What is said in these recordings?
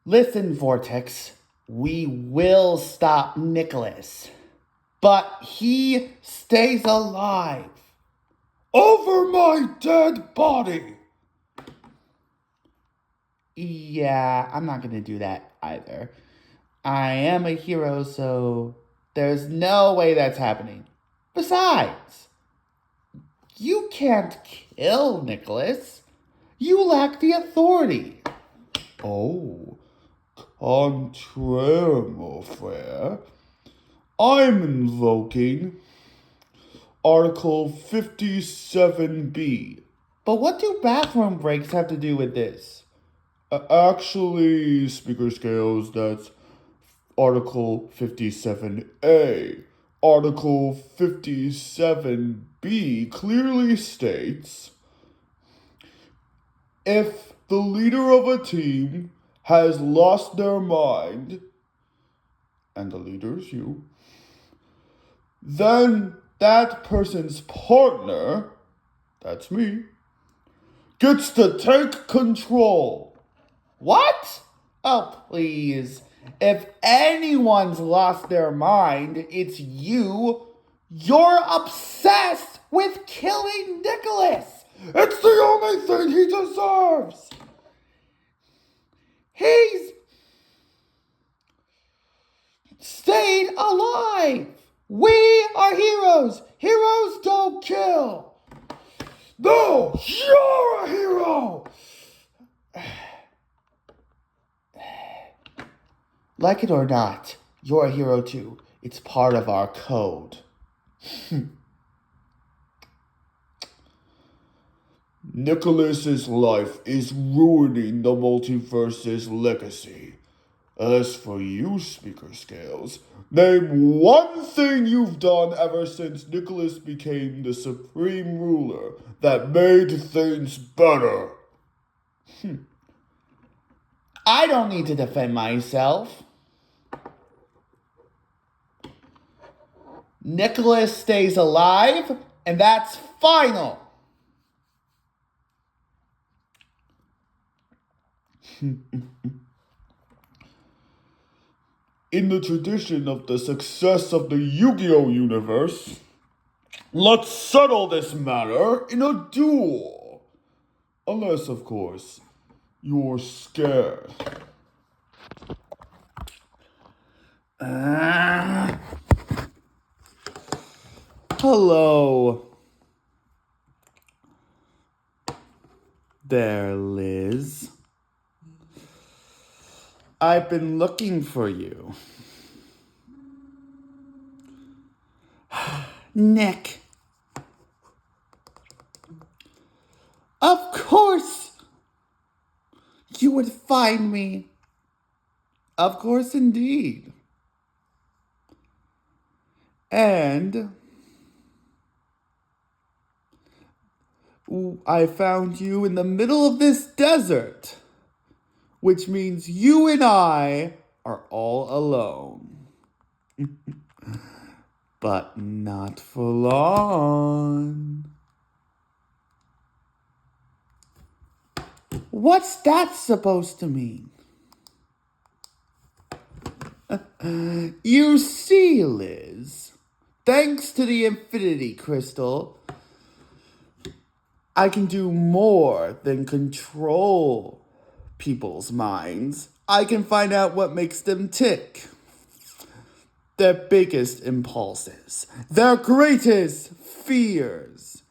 Listen, Vortex, we will stop Nicholas, but he stays alive. Over my dead body! Yeah, I'm not gonna do that either. I am a hero, so there's no way that's happening. Besides, you can't kill Nicholas. You lack the authority. Oh, contraire, mon frere. I'm invoking Article 57B. But what do bathroom breaks have to do with this? Actually, Speaker Scales, that's Article 57A. Article 57B clearly states if the leader of a team has lost their mind, and the leader is you, then that person's partner, that's me, gets to take control. What? Oh, please. If anyone's lost their mind, it's you. You're obsessed with killing Nicholas. It's the only thing he deserves. He's stayed alive. We are heroes. Heroes don't kill. No, you're a hero. Like it or not, you're a hero too. It's part of our code. Nicholas's life is ruining the multiverse's legacy. As for you, Speaker Scales, name one thing you've done ever since Nicholas became the supreme ruler that made things better. I don't need to defend myself. Nicholas stays alive, and that's final. In the tradition of the success of the Yu-Gi-Oh universe, let's settle this matter in a duel. Unless, of course, you're scared. Hello there, Liz. I've been looking for you. Nick. Of course you would find me. Of course, indeed. And I found you in the middle of this desert, which means you and I are all alone. But not for long. What's that supposed to mean? You see, Liz, thanks to the Infinity Crystal, I can do more than control people's minds. I can find out what makes them tick. Their biggest impulses, their greatest fears.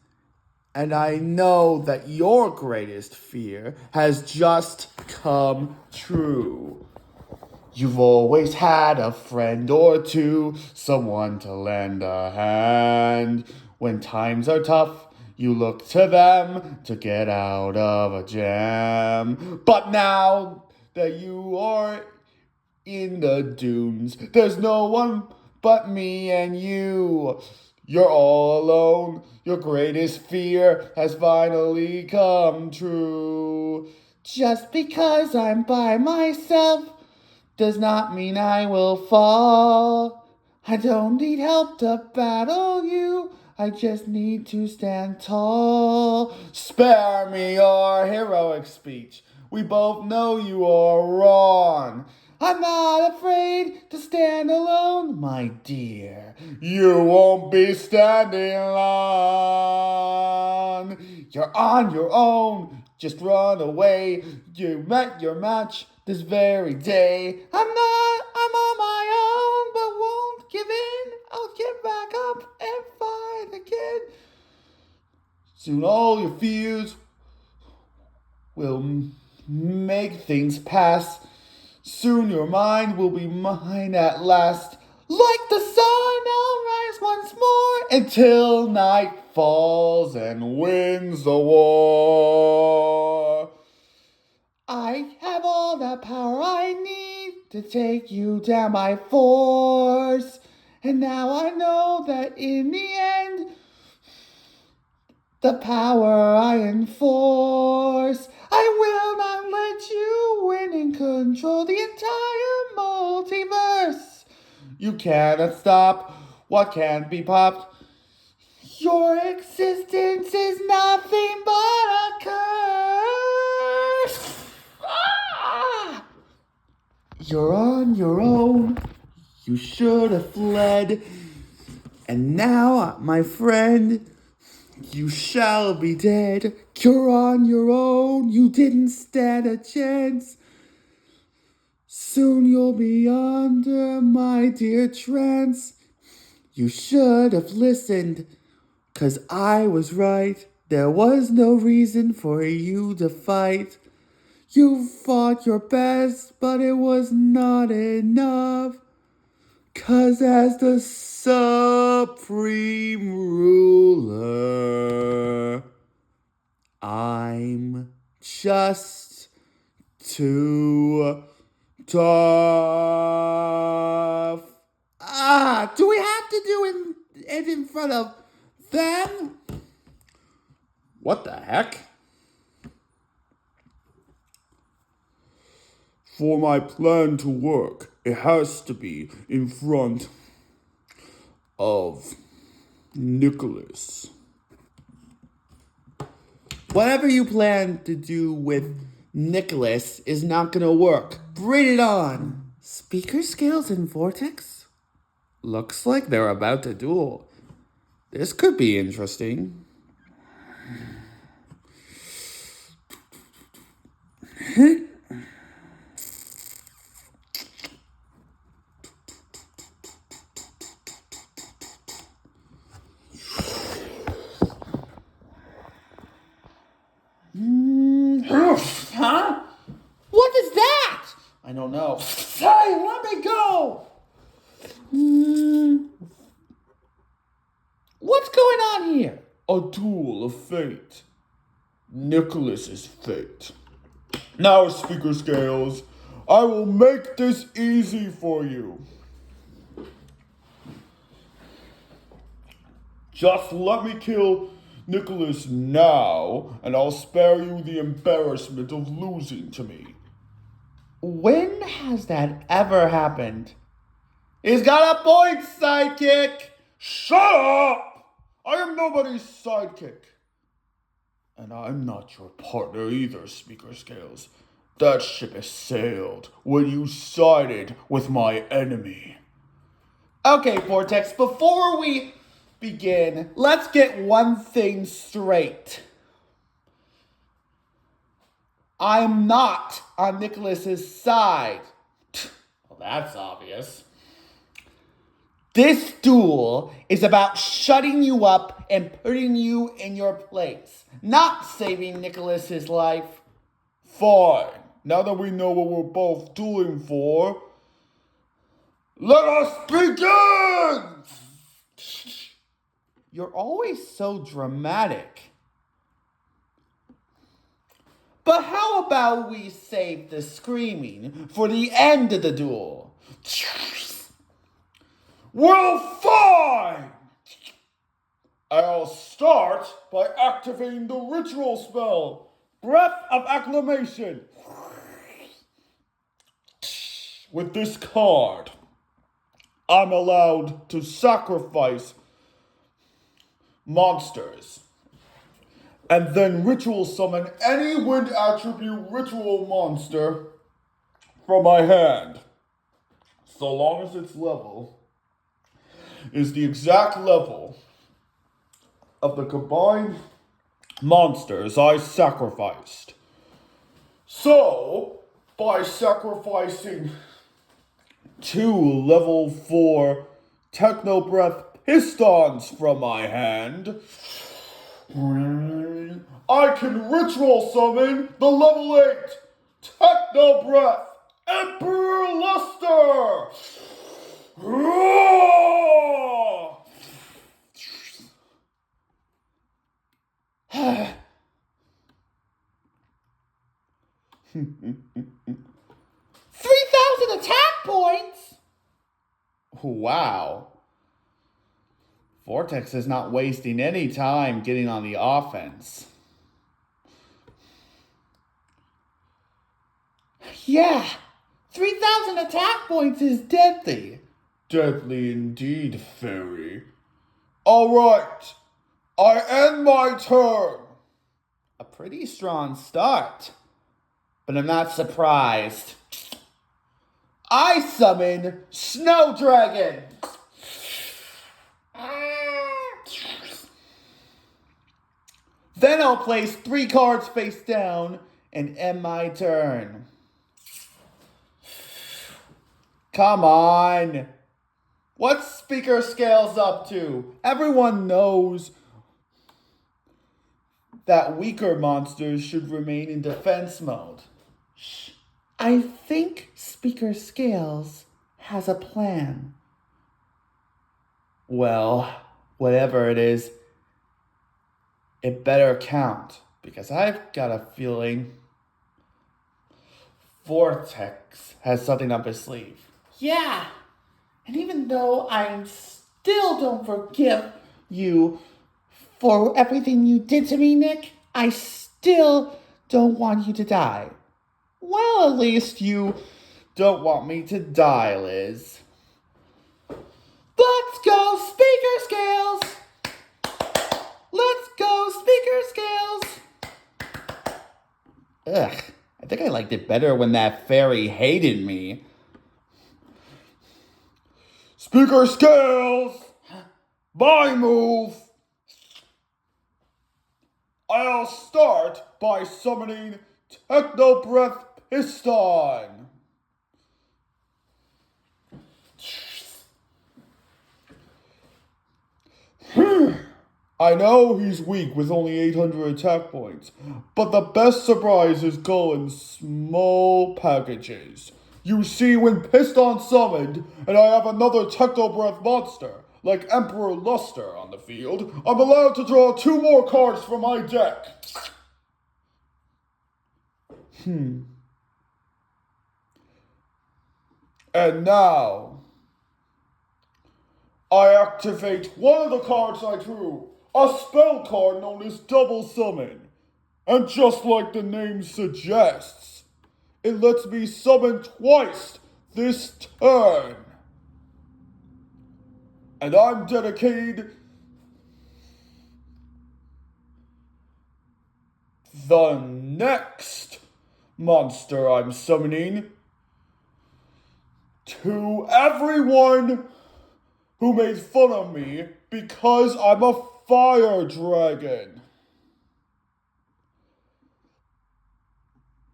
And I know that your greatest fear has just come true. You've always had a friend or two, someone to lend a hand. When times are tough, you look to them to get out of a jam. But now that you are in the dunes, there's no one but me and you. You're all alone. Your greatest fear has finally come true. Just because I'm by myself does not mean I will fall. I don't need help to battle you. I just need to stand tall. Spare me your heroic speech. We both know you are wrong. I'm not afraid to stand alone, my dear. You won't be standing long. You're on your own, just run away. You met your match this very day. I'm on my own, but won't give in. I'll get back up and fight again. Soon all your fears will make things pass. Soon your mind will be mine at last. Like the sun, I'll rise once more until night falls and wins the war. I have all the power I need to take you down by force. And now I know that in the end, the power I enforce, I will not let you win and control the entire multiverse. You cannot stop what can't be popped. Your existence is nothing but a curse. Ah! You're on your own. You should have fled. And now, my friend, you shall be dead. You're on your own. You didn't stand a chance. Soon you'll be under my dear trance. You should have listened, 'cause I was right. There was no reason for you to fight. You fought your best, but it was not enough. 'Cause as the supreme ruler, I'm just too tough. Do we have to do it in front of them? What the heck? For my plan to work, it has to be in front of Nicholas. Whatever you plan to do with Nicholas is not gonna work. Bring it on. Speaker scales and Vortex? Looks like they're about to duel. This could be interesting. Huh? What is that? I don't know. Hey, let me go! What's going on here? A duel of fate. Nicholas's fate. Now, Speaker Scales, I will make this easy for you. Just let me kill Nicholas now, and I'll spare you the embarrassment of losing to me. When has that ever happened? He's got a point, sidekick! Shut up! I am nobody's sidekick. And I'm not your partner either, Speaker Scales. That ship has sailed when you sided with my enemy. Okay, Vortex, before we begin, let's get one thing straight. I'm not on Nicholas's side. Well, that's obvious. This duel is about shutting you up and putting you in your place, not saving Nicholas's life. Fine. Now that we know what we're both dueling for, let us begin! You're always so dramatic. But how about we save the screaming for the end of the duel? Well, fine! I'll start by activating the ritual spell, Breath of Acclamation. With this card, I'm allowed to sacrifice monsters. and then ritual summon any wind attribute ritual monster from my hand, so long as its level is the exact level of the combined monsters I sacrificed. So, by sacrificing 2 level 4 Techno Breath Pistons from my hand, I can ritual summon the level 8 Techno Breath Emperor Luster! 3,000 attack points? Wow. Vortex is not wasting any time getting on the offense. Yeah, 3,000 attack points is deadly. Deadly indeed, fairy. Alright, I end my turn. A pretty strong start, but I'm not surprised. I summon Snow Dragon. Then I'll place 3 cards face down and end my turn. Come on. What's Speaker Scales up to? Everyone knows that weaker monsters should remain in defense mode. Shh. I think Speaker Scales has a plan. Well, whatever it is, it better count, because I've got a feeling Vortex has something up his sleeve. Yeah, and even though I still don't forgive you for everything you did to me, Nick, I still don't want you to die. Well, at least you don't want me to die, Liz. Let's go, Speaker Scales! Let's go, Speaker Scales! Ugh, I think I liked it better when that fairy hated me. Speaker Scales! My move! I'll start by summoning Techno Breath Piston. I know he's weak with only 800 attack points, but the best surprises go in small packages. You see, when Piston summoned, and I have another Techno Breath monster, like Emperor Luster on the field, I'm allowed to draw 2 more cards from my deck. And now, I activate one of the cards I drew, a spell card known as Double Summon. And just like the name suggests, it lets me summon twice this turn. And I'm dedicated the next monster I'm summoning to everyone who made fun of me because I'm a fire dragon.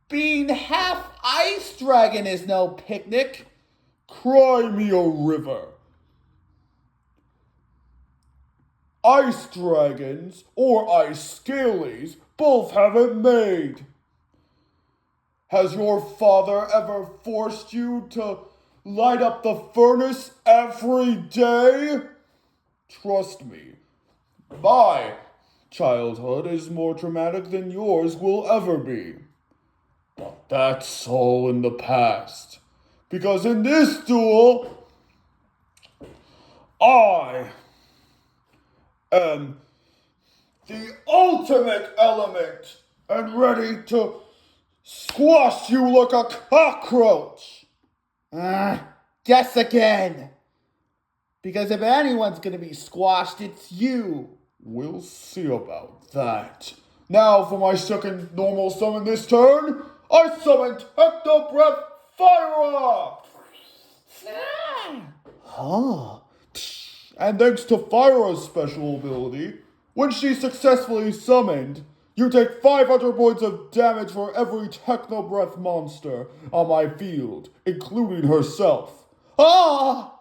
Being half ice dragon is no picnic. Cry me a river. Ice dragons or ice scalies both have it made. Has your father ever forced you to light up the furnace every day? Trust me, my childhood is more traumatic than yours will ever be. But that's all in the past. Because in this duel, I am the ultimate element and ready to squash you like a cockroach. Guess again. Because if anyone's gonna be squashed, it's you. We'll see about that. Now for my second normal summon this turn, I summon Techno Breath Fire Up! Huh. And thanks to Fyra's special ability, when she's successfully summoned, you take 500 points of damage for every Techno Breath monster on my field, including herself. Ah!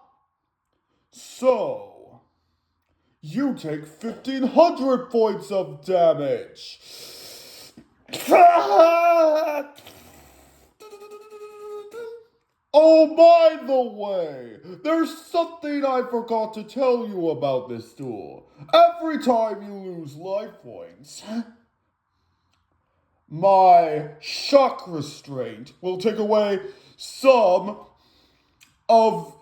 So, you take 1,500 points of damage. Oh, by the way, there's something I forgot to tell you about this duel. Every time you lose life points, my shock restraint will take away some of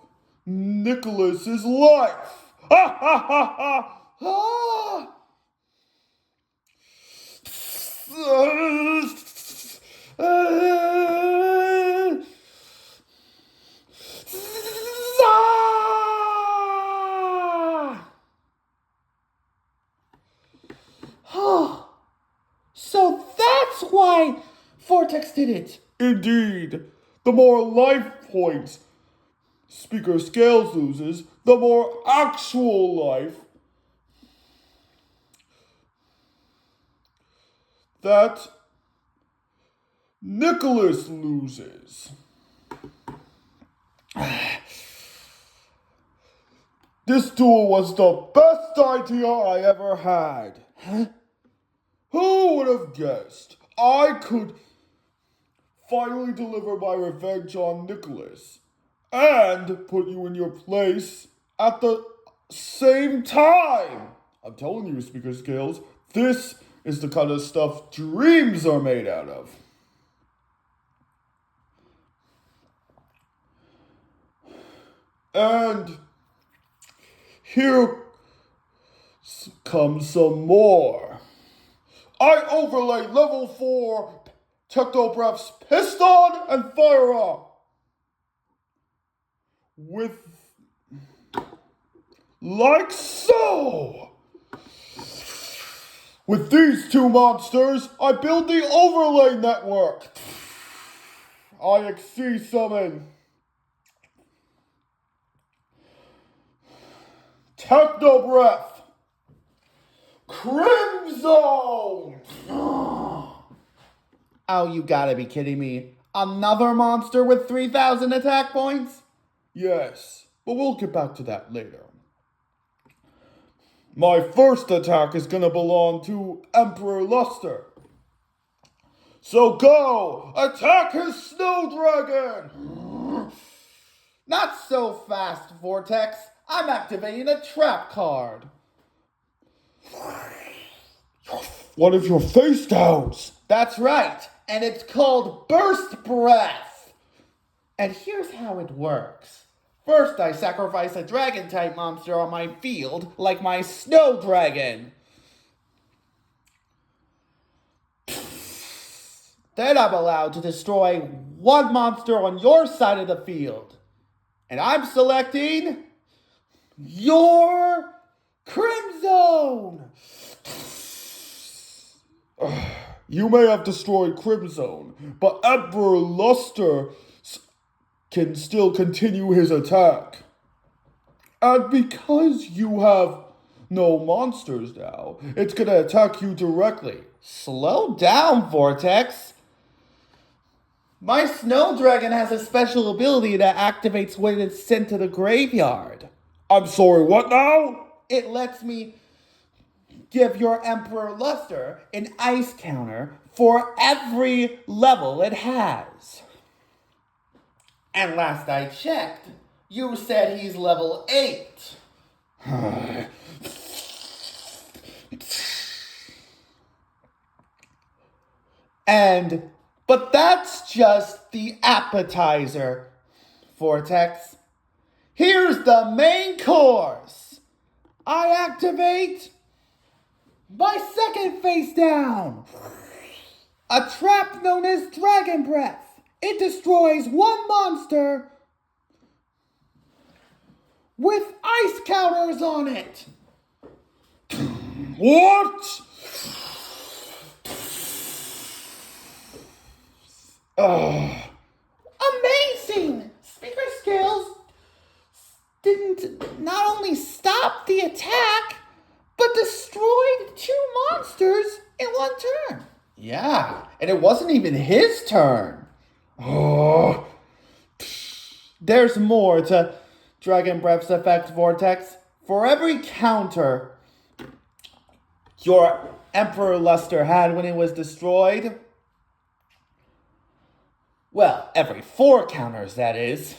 Nicholas's life. Ha ha ha ha! Ah! So that's why Vortex did it. Indeed, the more life points Speaker Scales loses, the more actual life that Nicholas loses. This duel was the best idea I ever had. Who would have guessed I could finally deliver my revenge on Nicholas and put you in your place at the same time? I'm telling you, Speaker Scales, this is the kind of stuff dreams are made out of. And here comes some more. I overlay level 4 Techno Breath's Piston and Fire Up with like so. With these two monsters, I build the overlay network. I XC summon Techno Breath Crimson! Oh, you gotta be kidding me. Another monster with 3,000 attack points? Yes, but we'll get back to that later. My first attack is gonna belong to Emperor Luster. So go! Attack his Snow Dragon! Not so fast, Vortex. I'm activating a trap card. One of your face downs! That's right, and it's called Burst Breath. And here's how it works. First, I sacrifice a dragon-type monster on my field, like my Snow Dragon. Then I'm allowed to destroy one monster on your side of the field. And I'm selecting your Crimson. You may have destroyed Crimson, but Emperor Luster can still continue his attack. And because you have no monsters now, it's gonna attack you directly. Slow down, Vortex. My Snow Dragon has a special ability that activates when it's sent to the graveyard. I'm sorry, what now? It lets me give your Emperor Luster an ice counter for every level it has. And last I checked, you said he's level 8. But that's just the appetizer, Vortex. Here's the main course. I activate my second face down. A trap known as Dragon Breath. It destroys one monster with ice counters on it. What? Ugh. Amazing! Speaker Scales didn't not only stop the attack, but destroyed 2 monsters in 1 turn. Yeah, and it wasn't even his turn. Oh. There's more to Dragon Breath's effect, Vortex. For every counter your Emperor Luster had when it was destroyed, well, every 4 counters, that is,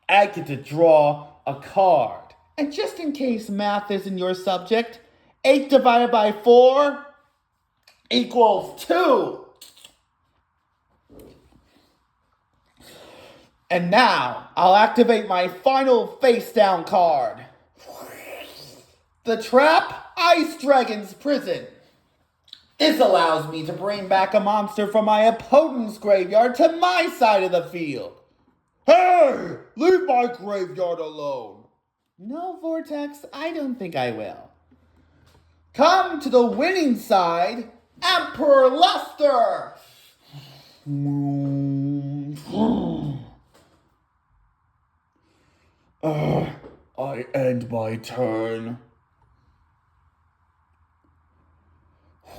I get to draw a card. And just in case math isn't your subject, 8 divided by 4 equals 2. And now, I'll activate my final face-down card. The Trap Ice Dragon's Prison. This allows me to bring back a monster from my opponent's graveyard to my side of the field. Hey! Leave my graveyard alone! No, Vortex, I don't think I will. Come to the winning side, Emperor Luster! I end my turn.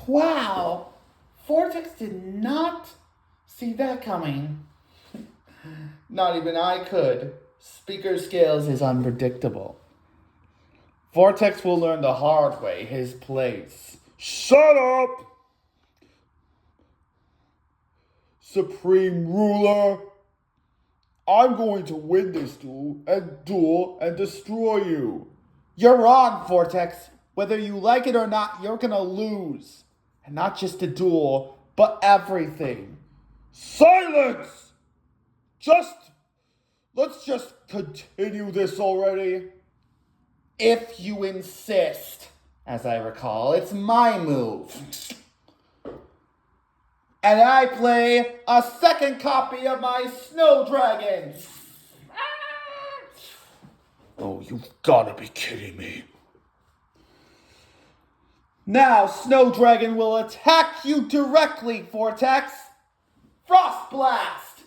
Wow, Vortex did not see that coming. Not even I could. Speaker Scales is unpredictable. Vortex will learn the hard way his place. Shut up! Supreme Ruler, I'm going to win this duel and destroy you. You're wrong, Vortex. Whether you like it or not, you're gonna lose. And not just a duel, but everything. Silence! Let's just continue this already. If you insist. As I recall, it's my move. And I play a second copy of my Snow Dragon. Oh, you've gotta be kidding me. Now Snow Dragon will attack you directly, Vortex. Frost Blast.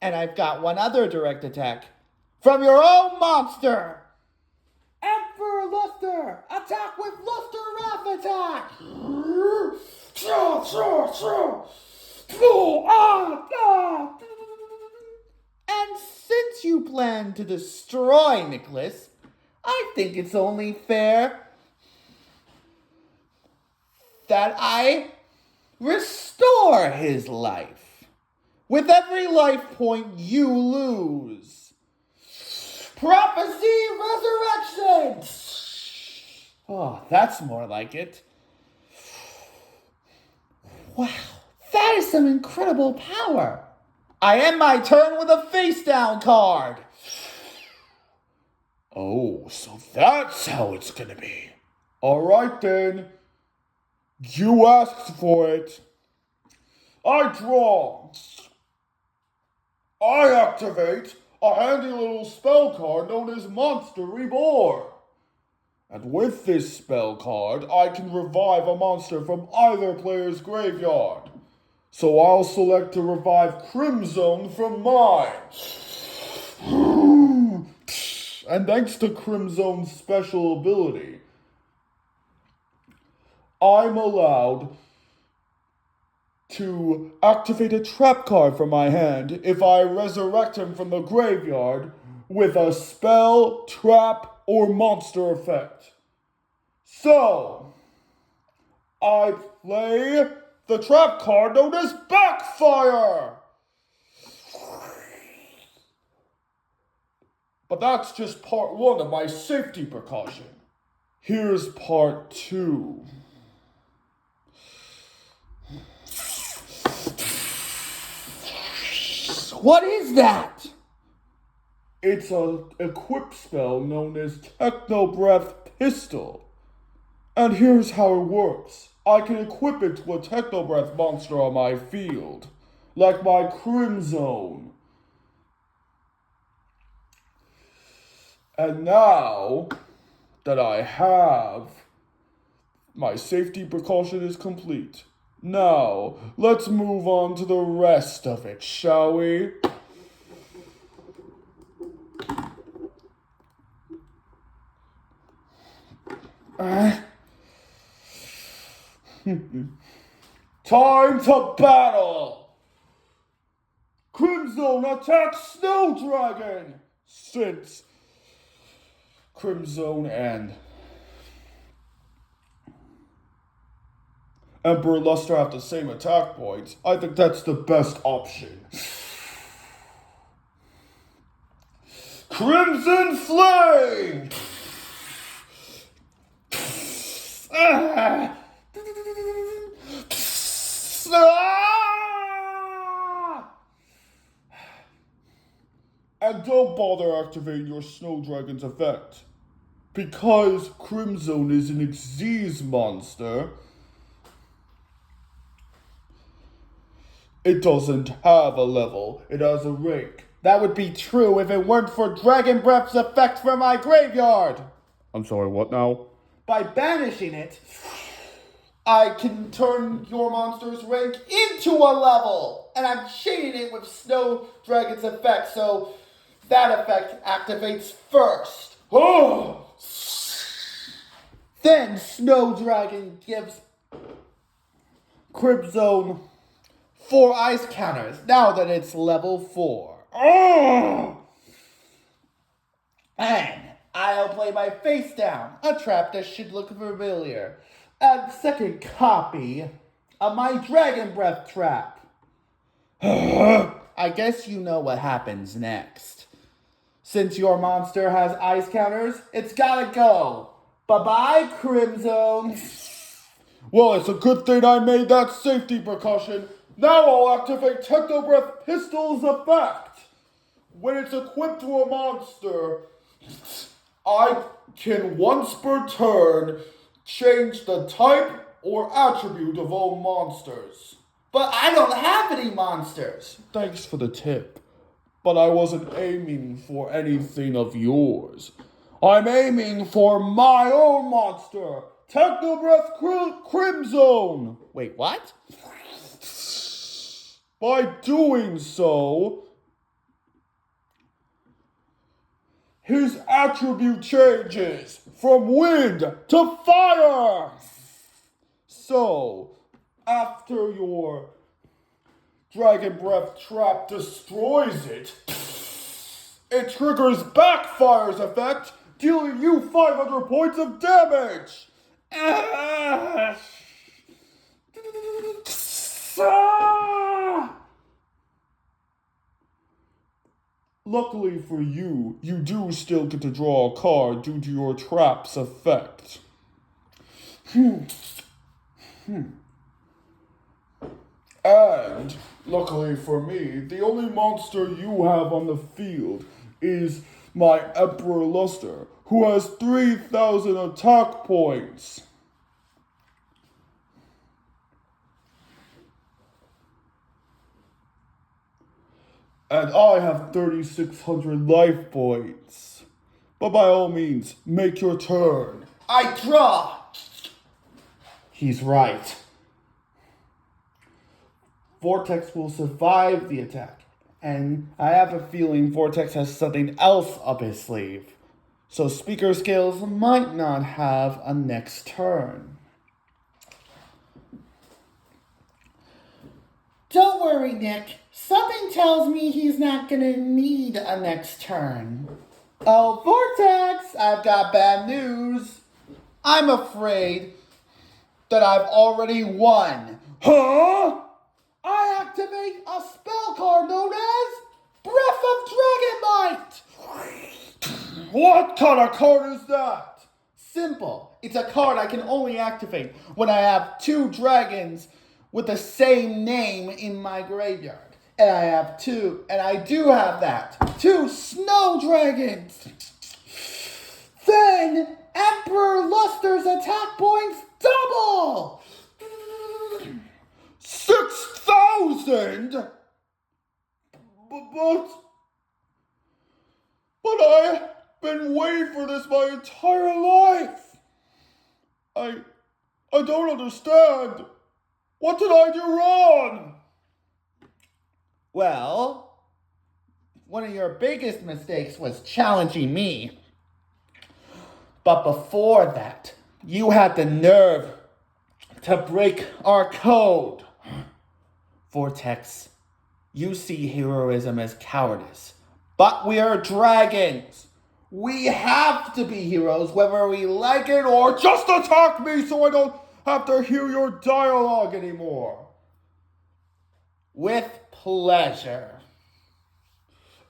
And I've got one other direct attack from your own monster. Emperor Luster, attack with Luster Wrath attack. And since you plan to destroy Nicholas, I think it's only fair that I restore his life. With every life point you lose. Prophecy Resurrection! Oh, that's more like it. Wow, that is some incredible power. I end my turn with a face-down card. Oh, so that's how it's gonna be. Alright then. You asked for it. I draw. I activate a handy little spell card known as Monster Reborn. And with this spell card, I can revive a monster from either player's graveyard. So I'll select to revive Crimzone from mine. And thanks to Crimzone's special ability, I'm allowed to activate a trap card from my hand if I resurrect him from the graveyard with a spell, trap, or monster effect. So, I play the trap card known as Backfire! But that's just part 1 of my safety precaution. Here's part 2. What is that? It's an equip spell known as Techno Breath Pistol. And here's how it works. I can equip it to a Techno Breath monster on my field, like my Crimzone. And now, that I have. My safety precaution is complete. Now, let's move on to the rest of it, shall we? Time to battle! Crimson attacks Snow Dragon! Since Crimson and Emperor Luster have the same attack points, I think that's the best option. Crimson Flame! Ah! And don't bother activating your Snow Dragon's effect. Because Crimson is an Xyz monster, it doesn't have a level, it has a rank. That would be true if it weren't for Dragon Breath's effect from my graveyard. I'm sorry, what now? By banishing it, I can turn your monster's rank into a level. And I'm shading it with Snow Dragon's effect, so that effect activates first. Oh! Then Snow Dragon gives Crimson 4 ice counters now that it's level 4. Oh! And I'll play my face down, a trap that should look familiar. A second copy of my Dragon Breath trap. I guess you know what happens next. Since your monster has ice counters, it's gotta go. Bye-bye, Crimson. Well, it's a good thing I made that safety precaution. Now I'll activate Techno Breath Pistol's effect. When it's equipped to a monster, I can once per turn change the type or attribute of all monsters. But I don't have any monsters. Thanks for the tip, but I wasn't aiming for anything of yours. I'm aiming for my own monster, Techno Breath Crimson. Wait, what? By doing so, his attribute changes from wind to fire. So, after your Dragon Breath trap destroys it, it triggers Backfire's effect, dealing you 500 points of damage. Luckily for you, you do still get to draw a card due to your trap's effect. And, luckily for me, the only monster you have on the field is my Emperor Luster, who has 3,000 attack points. And I have 3,600 life points. But by all means, make your turn. I draw. He's right. Vortex will survive the attack. And I have a feeling Vortex has something else up his sleeve. So Speaker Scales might not have a next turn. Don't worry, Nick. Something tells me he's not gonna need a next turn. Oh, Vortex, I've got bad news. I'm afraid that I've already won. Huh? I activate a spell card known as Breath of Dragon Might. What kind of card is that? Simple. It's a card I can only activate when I have 2 dragons with the same name in my graveyard. And I do have that. 2 snow dragons. Then Emperor Luster's attack points double. 6,000? But I've been been waiting for this my entire life. I don't understand. What did I do wrong? Well, one of your biggest mistakes was challenging me. But before that, you had the nerve to break our code. Vortex, you see heroism as cowardice. But we are dragons. We have to be heroes whether we like it or Just attack me so I don't have to hear your dialogue anymore. with pleasure.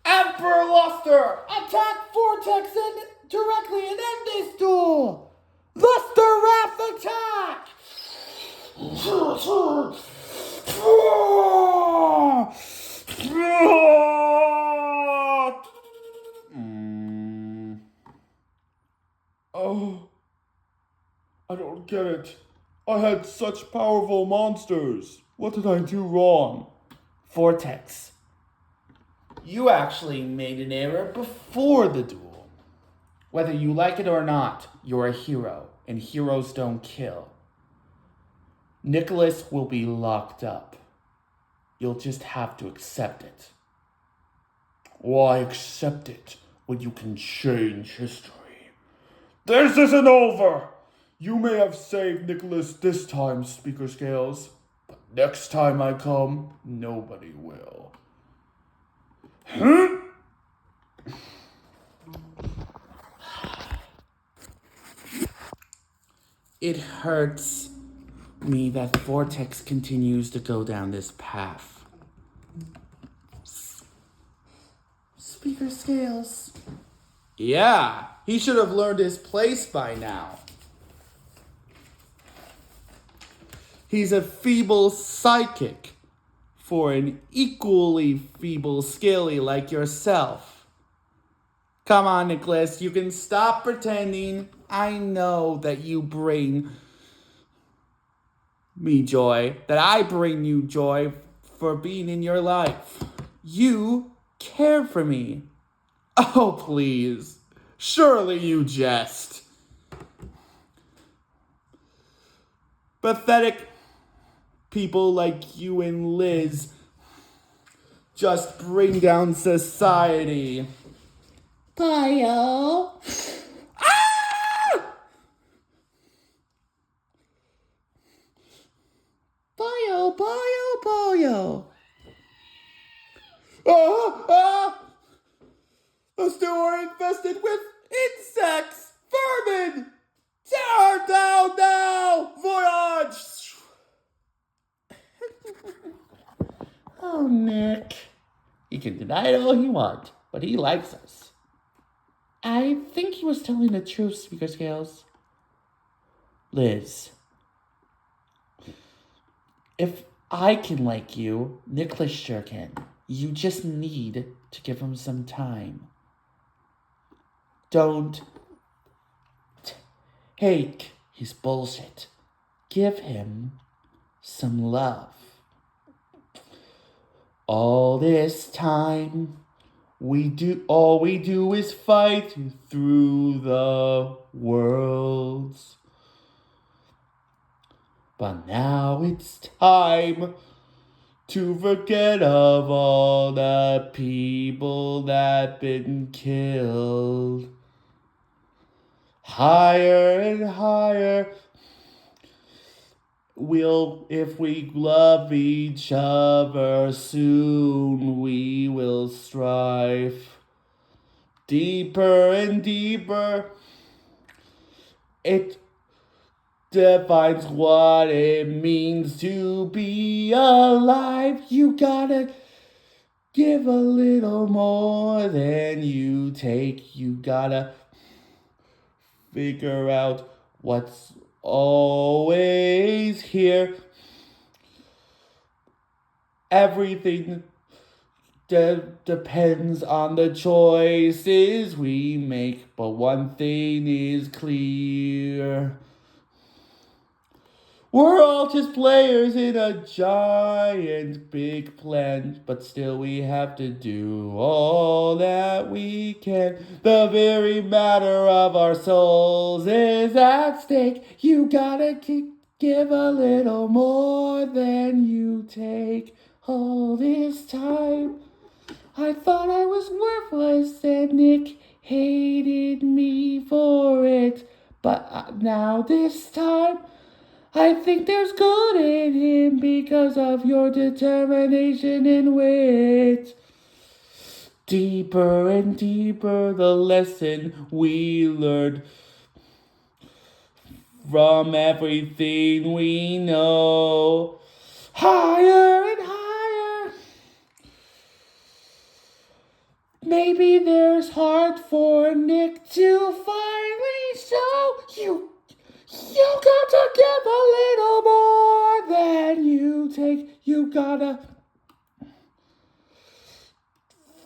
Emperor Luster, attack Vortex and directly and end this duel. Luster Wrath attack! Oh, I don't get it. I had such powerful monsters. What did I do wrong? Vortex, you actually made an error before the duel. Whether you like it or not, you're a hero, and heroes don't kill. Nicholas will be locked up. You'll just have to accept it. Why accept it when you can change history? This isn't over! You may have saved Nicholas this time, Speaker Scales, but next time I come, nobody will. Huh? It hurts me that Vortex continues to go down this path. Speaker Scales. Yeah, he should have learned his place by now. He's a feeble psychic for an equally feeble scaly like yourself. Come on, Nicholas, you can stop pretending. I know that you bring me joy, that I bring you joy for being in your life. You care for me. Oh, please. Surely you jest. Pathetic people like you and Liz just bring down society. Bio. Ah! Bio. The store infested with insects! Vermin! Tear down now! Voyage! Oh, Nick. He can deny it all he wants, but he likes us. I think he was telling the truth, Speaker Scales. Liz, if I can like you, Nicholas sure can. You just need to give him some time. Don't take his bullshit. Give him some love. All this time, all we do is fight through the worlds. But now it's time to forget of all the people that been killed. Higher and higher, if we love each other, soon we will strive. Deeper and deeper, it defines what it means to be alive. You gotta give a little more than you take. You gotta figure out what's always here. Everything depends on the choices we make, but one thing is clear. We're all just players in a giant big plan, but still we have to do all that we can. The very matter of our souls is at stake. You gotta give a little more than you take. All this time, I thought I was worthless, and Nick hated me for it. But now this time, I think there's good in him because of your determination and wit. Deeper and deeper the lesson we learned from everything we know. Higher and higher. Maybe there's heart for Nick to finally show you. You got to give a little more than you take. You gotta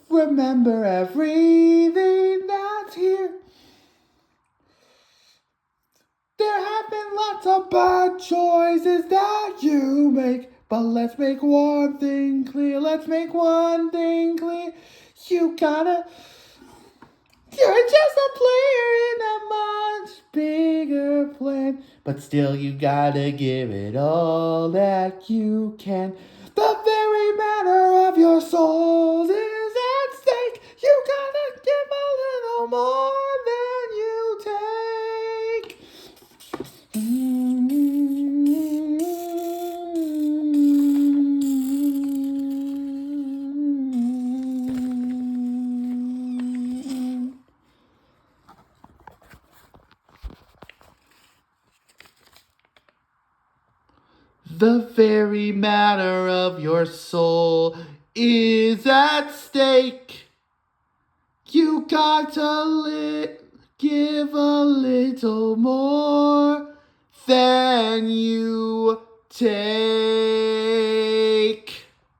remember everything that's here. There have been lots of bad choices that you make, but let's make one thing clear. Let's make one thing clear. You're just a player in a much bigger plan, but still you gotta give it all that you can. The very matter of your souls is at stake. You gotta give a little more than you take. The very matter of your soul is at stake. You got to give a little more than you take.